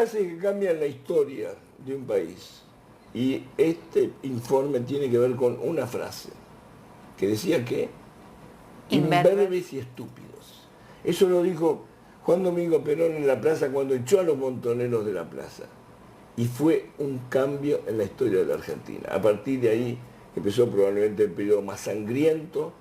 Hace que cambian la historia de un país. Y este informe tiene que ver con una frase que decía que imberbes y estúpidos. Eso lo dijo Juan Domingo Perón en la plaza cuando echó a los montoneros de la plaza. Y fue un cambio en la historia de la Argentina. A partir de ahí empezó probablemente el periodo más sangriento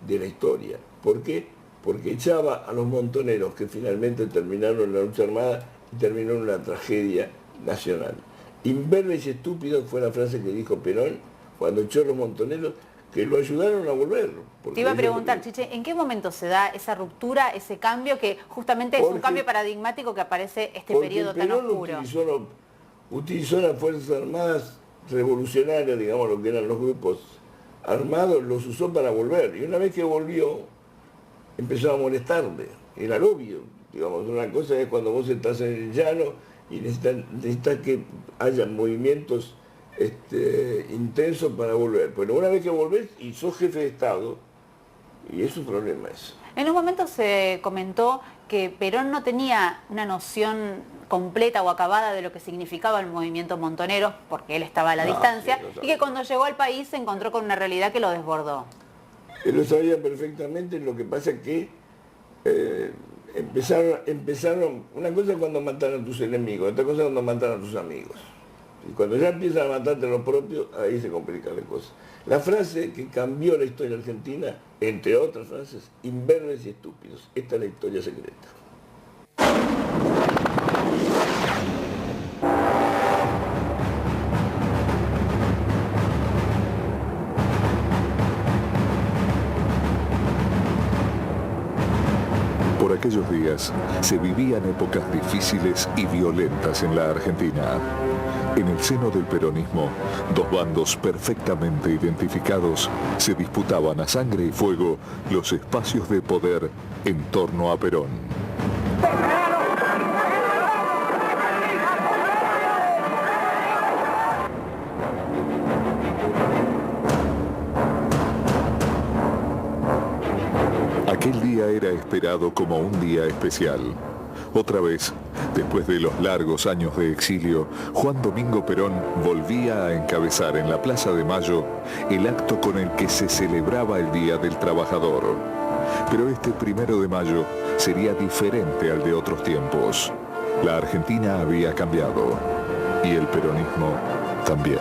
de la historia. ¿Por qué? Porque echaba a los montoneros que finalmente terminaron la lucha armada y terminó en una tragedia nacional. Imberbes y estúpidos fue la frase que dijo Perón cuando echó a los montoneros que lo ayudaron a volver. Te iba a preguntar, Chiche, ¿en qué momento se da esa ruptura, ese cambio que justamente es un cambio paradigmático que aparece este periodo tan oscuro? Utilizó las Fuerzas Armadas revolucionarias, digamos lo que eran los grupos armados, los usó para volver. Y una vez que volvió, empezó a molestarle. Era obvio. Digamos, una cosa es cuando vos estás en el llano y necesitas que haya movimientos intensos para volver. Pero una vez que volvés y sos jefe de Estado, y es un problema eso. En un momento se comentó que Perón no tenía una noción completa o acabada de lo que significaba el movimiento montonero, porque él estaba a la distancia, sí, y que cuando llegó al país se encontró con una realidad que lo desbordó. Él lo sabía perfectamente, lo que pasa es que empezaron, una cosa es cuando matan a tus enemigos, otra cosa es cuando matan a tus amigos. Y cuando ya empiezan a matarte a los propios, ahí se complican las cosas. La frase que cambió la historia argentina, entre otras frases, imberbes y estúpidos. Esta es la historia secreta. Por aquellos días se vivían épocas difíciles y violentas en la Argentina. En el seno del peronismo, dos bandos perfectamente identificados se disputaban a sangre y fuego los espacios de poder en torno a Perón. Aquel día era esperado como un día especial. Otra vez, después de los largos años de exilio, Juan Domingo Perón volvía a encabezar en la Plaza de Mayo el acto con el que se celebraba el Día del Trabajador. Pero este 1 de mayo sería diferente al de otros tiempos. La Argentina había cambiado y el peronismo también.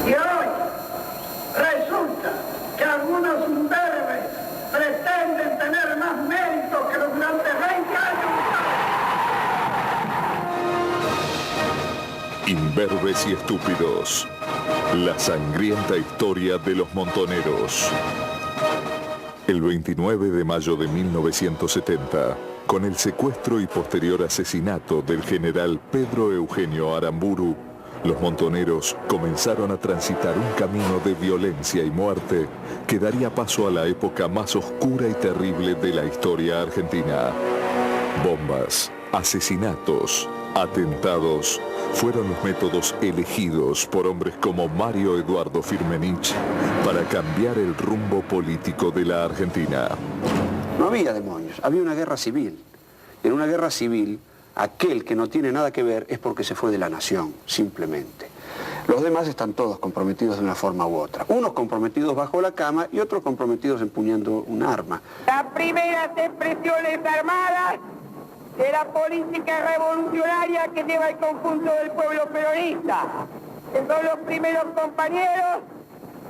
Y hoy resulta que algunos imberbes pretenden tener más mérito que durante 20 años. Imberbes y estúpidos. La sangrienta historia de los montoneros. El 29 de mayo de 1970, con el secuestro y posterior asesinato del general Pedro Eugenio Aramburu, los montoneros comenzaron a transitar un camino de violencia y muerte que daría paso a la época más oscura y terrible de la historia argentina. Bombas, asesinatos, atentados fueron los métodos elegidos por hombres como Mario Eduardo Firmenich para cambiar el rumbo político de la Argentina. No había demonios, había una guerra civil. En una guerra civil, aquel que no tiene nada que ver es porque se fue de la nación, simplemente. Los demás están todos comprometidos de una forma u otra. Unos comprometidos bajo la cama y otros comprometidos empuñando un arma. Las primeras expresiones armadas de la política revolucionaria que lleva el conjunto del pueblo peronista. Que son los primeros compañeros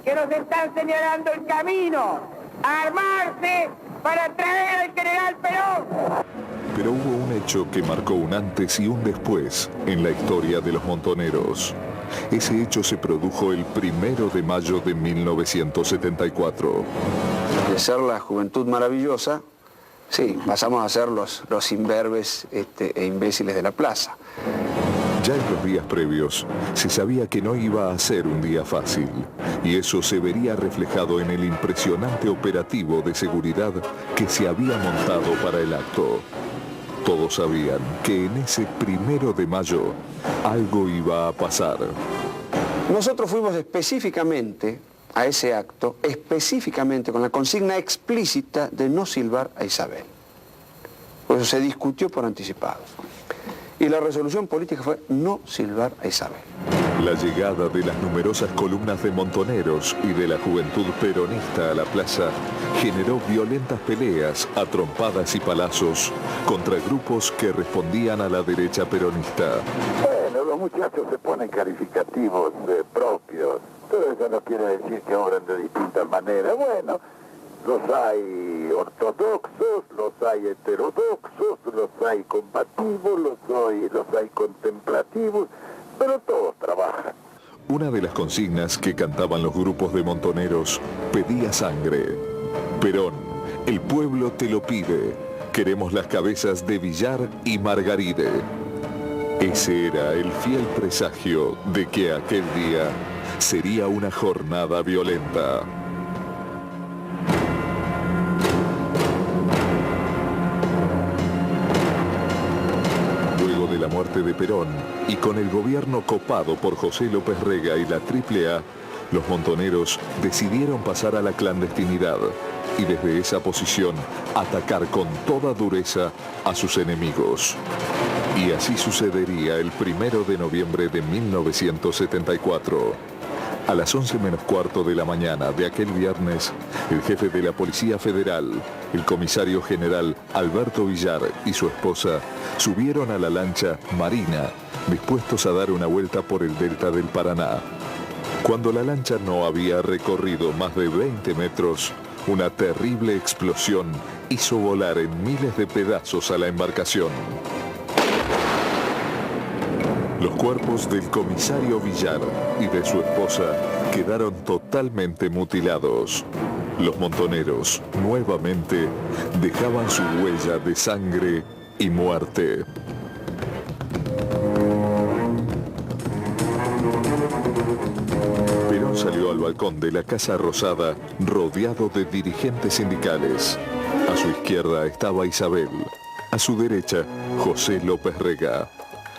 que nos están señalando el camino a armarse para traer al general Perón. Pero hubo un hecho que marcó un antes y un después en la historia de los montoneros. Ese hecho se produjo el 1 de mayo de 1974. De ser la juventud maravillosa, sí, pasamos a ser los imberbes e imbéciles de la plaza. Ya en los días previos, se sabía que no iba a ser un día fácil, y eso se vería reflejado en el impresionante operativo de seguridad que se había montado para el acto. Todos sabían que en ese 1 de mayo algo iba a pasar. Nosotros fuimos específicamente a ese acto, específicamente con la consigna explícita de no silbar a Isabel. Por eso se discutió por anticipado. Y la resolución política fue no silbar a Isabel. La llegada de las numerosas columnas de montoneros y de la juventud peronista a la plaza generó violentas peleas a trompadas y palazos contra grupos que respondían a la derecha peronista. Bueno, los muchachos se ponen calificativos propios. Todo eso no quiere decir que obran de distintas maneras. Bueno, los hay ortodoxos, los hay heterodoxos, los hay combativos, los hay contemplativos, pero todos trabajan. Una de las consignas que cantaban los grupos de montoneros pedía sangre. Perón, el pueblo te lo pide. Queremos las cabezas de Villar y Margaride. Ese era el fiel presagio de que aquel día sería una jornada violenta. Luego de la muerte de Perón y con el gobierno copado por José López Rega y la AAA, los montoneros decidieron pasar a la clandestinidad y desde esa posición atacar con toda dureza a sus enemigos. Y así sucedería el 1 de noviembre de 1974. A las 11 menos cuarto de la mañana de aquel viernes, el jefe de la Policía Federal, el comisario general Alberto Villar y su esposa subieron a la lancha Marina, dispuestos a dar una vuelta por el delta del Paraná. Cuando la lancha no había recorrido más de 20 metros, una terrible explosión hizo volar en miles de pedazos a la embarcación. Los cuerpos del comisario Villar y de su esposa quedaron totalmente mutilados. Los montoneros, nuevamente, dejaban su huella de sangre y muerte. Perón salió al balcón de la Casa Rosada rodeado de dirigentes sindicales. A su izquierda estaba Isabel, a su derecha José López Rega.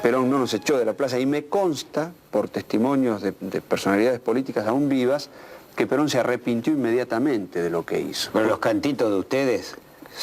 Perón no nos echó de la plaza y me consta, por testimonios de personalidades políticas aún vivas, que Perón se arrepintió inmediatamente de lo que hizo. Bueno, los cantitos de ustedes...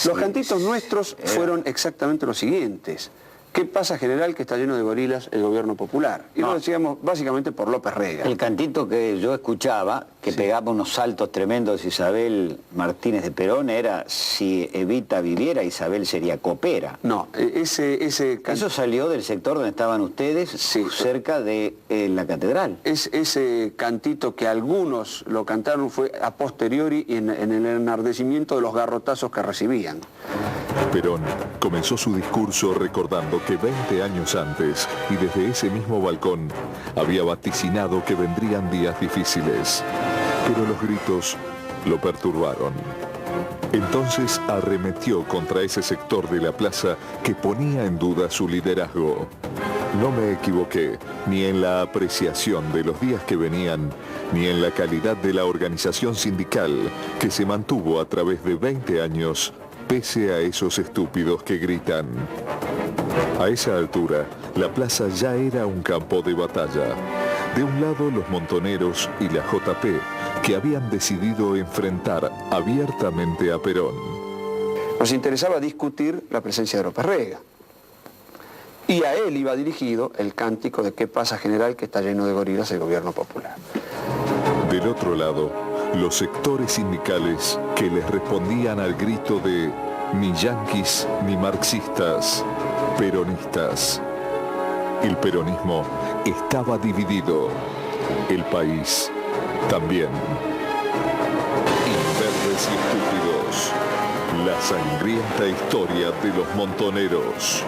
Los cantitos nuestros fueron exactamente los siguientes. ¿Qué pasa, general, que está lleno de gorilas el gobierno popular? Y lo decíamos básicamente por López Rega. El cantito que yo escuchaba, que pegaba unos saltos tremendos Isabel Martínez de Perón, era: si Evita viviera, Isabel sería copera. No, Eso salió del sector donde estaban ustedes, cerca de la catedral. Ese cantito que algunos lo cantaron fue a posteriori en el enardecimiento de los garrotazos que recibían. Perón comenzó su discurso recordando que 20 años antes, y desde ese mismo balcón, había vaticinado que vendrían días difíciles. Pero los gritos lo perturbaron. Entonces arremetió contra ese sector de la plaza que ponía en duda su liderazgo. No me equivoqué ni en la apreciación de los días que venían, ni en la calidad de la organización sindical que se mantuvo a través de 20 años, pese a esos estúpidos que gritan. A esa altura, la plaza ya era un campo de batalla. De un lado, los montoneros y la JP, que habían decidido enfrentar abiertamente a Perón. Nos interesaba discutir la presencia de López Rega. Y a él iba dirigido el cántico de ¿qué pasa, general, que está lleno de gorilas el gobierno popular? Del otro lado, los sectores sindicales que les respondían al grito de ni yanquis ni marxistas, peronistas. El peronismo estaba dividido, el país también. Imberbes y estúpidos, la sangrienta historia de los montoneros.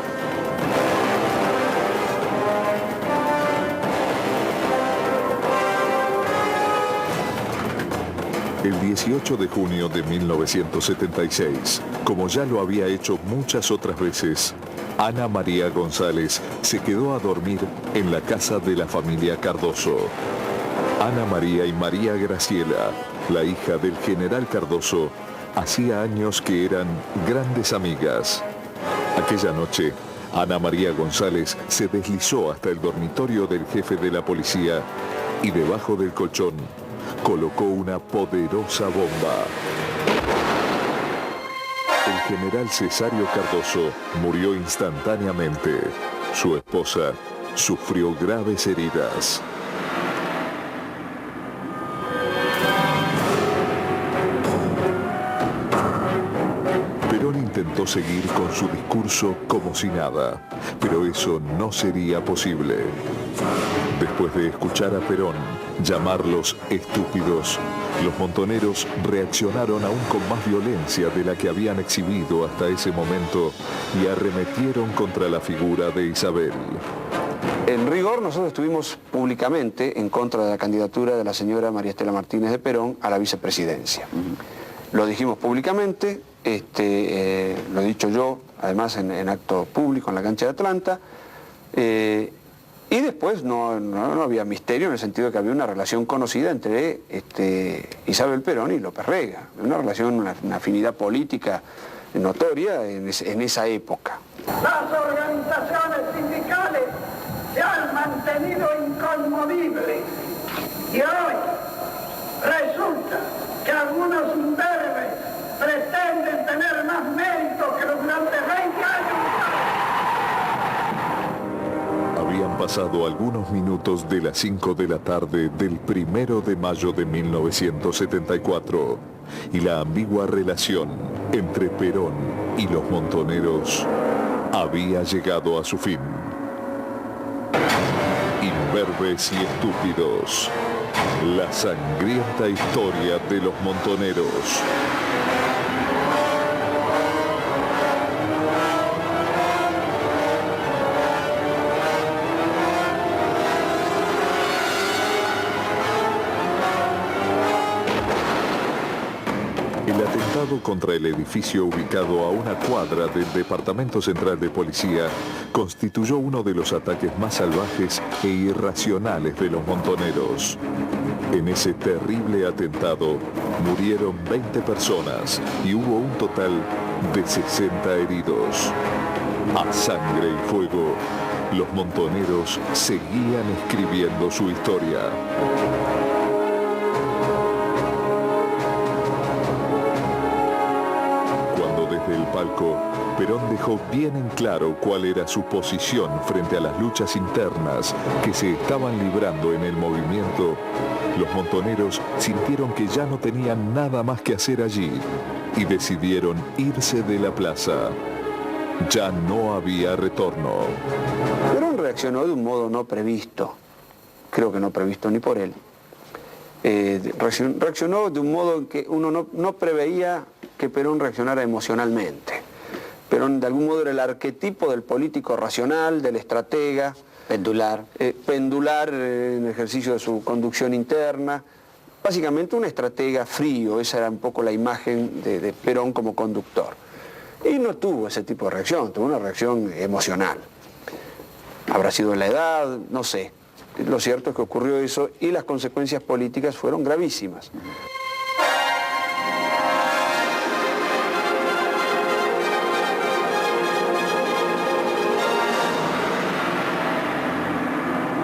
El 18 de junio de 1976, como ya lo había hecho muchas otras veces, Ana María González se quedó a dormir en la casa de la familia Cardoso. Ana María y María Graciela, la hija del general Cardoso, hacía años que eran grandes amigas. Aquella noche, Ana María González se deslizó hasta el dormitorio del jefe de la policía y debajo del colchón colocó una poderosa bomba. El general Cesario Cardoso murió instantáneamente. Su esposa sufrió graves heridas. Perón intentó seguir con su discurso como si nada, pero eso no sería posible. Después de escuchar a Perón llamarlos estúpidos, los montoneros reaccionaron aún con más violencia de la que habían exhibido hasta ese momento y arremetieron contra la figura de Isabel. En rigor, nosotros estuvimos públicamente en contra de la candidatura de la señora María Estela Martínez de Perón a la vicepresidencia. Lo dijimos públicamente, lo he dicho yo, además en acto público en la cancha de Atlanta, y después no había misterio en el sentido de que había una relación conocida entre Isabel Perón y López Rega, una relación, una afinidad política notoria en esa época. Las organizaciones sindicales se han mantenido inconmovibles y hoy resulta que algunos imberbes pretenden tener más mérito que durante 20 años. Habían pasado algunos minutos de las 5 de la tarde del 1 de mayo de 1974 y la ambigua relación entre Perón y los montoneros había llegado a su fin. Imberbes y estúpidos, la sangrienta historia de los montoneros. El atentado contra el edificio ubicado a una cuadra del Departamento Central de Policía constituyó uno de los ataques más salvajes e irracionales de los montoneros. En ese terrible atentado murieron 20 personas y hubo un total de 60 heridos. A sangre y fuego, los montoneros seguían escribiendo su historia. Desde el palco, Perón dejó bien en claro cuál era su posición frente a las luchas internas que se estaban librando en el movimiento. Los montoneros sintieron que ya no tenían nada más que hacer allí y decidieron irse de la plaza. Ya no había retorno. Perón reaccionó de un modo no previsto, creo que no previsto ni por él. Reaccionó de un modo en que uno no preveía que Perón reaccionara emocionalmente. Perón de algún modo era el arquetipo del político racional, del estratega, pendular en ejercicio de su conducción interna, básicamente un estratega frío. Esa era un poco la imagen de Perón como conductor. Y no tuvo ese tipo de reacción, tuvo una reacción emocional. Habrá sido la edad, no sé. Lo cierto es que ocurrió eso y las consecuencias políticas fueron gravísimas.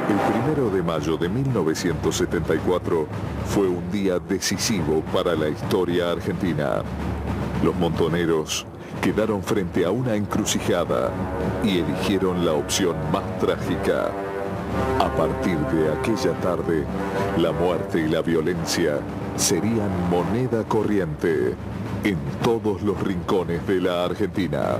El 1 de mayo de 1974 fue un día decisivo para la historia argentina. Los montoneros quedaron frente a una encrucijada y eligieron la opción más trágica. A partir de aquella tarde, la muerte y la violencia serían moneda corriente en todos los rincones de la Argentina.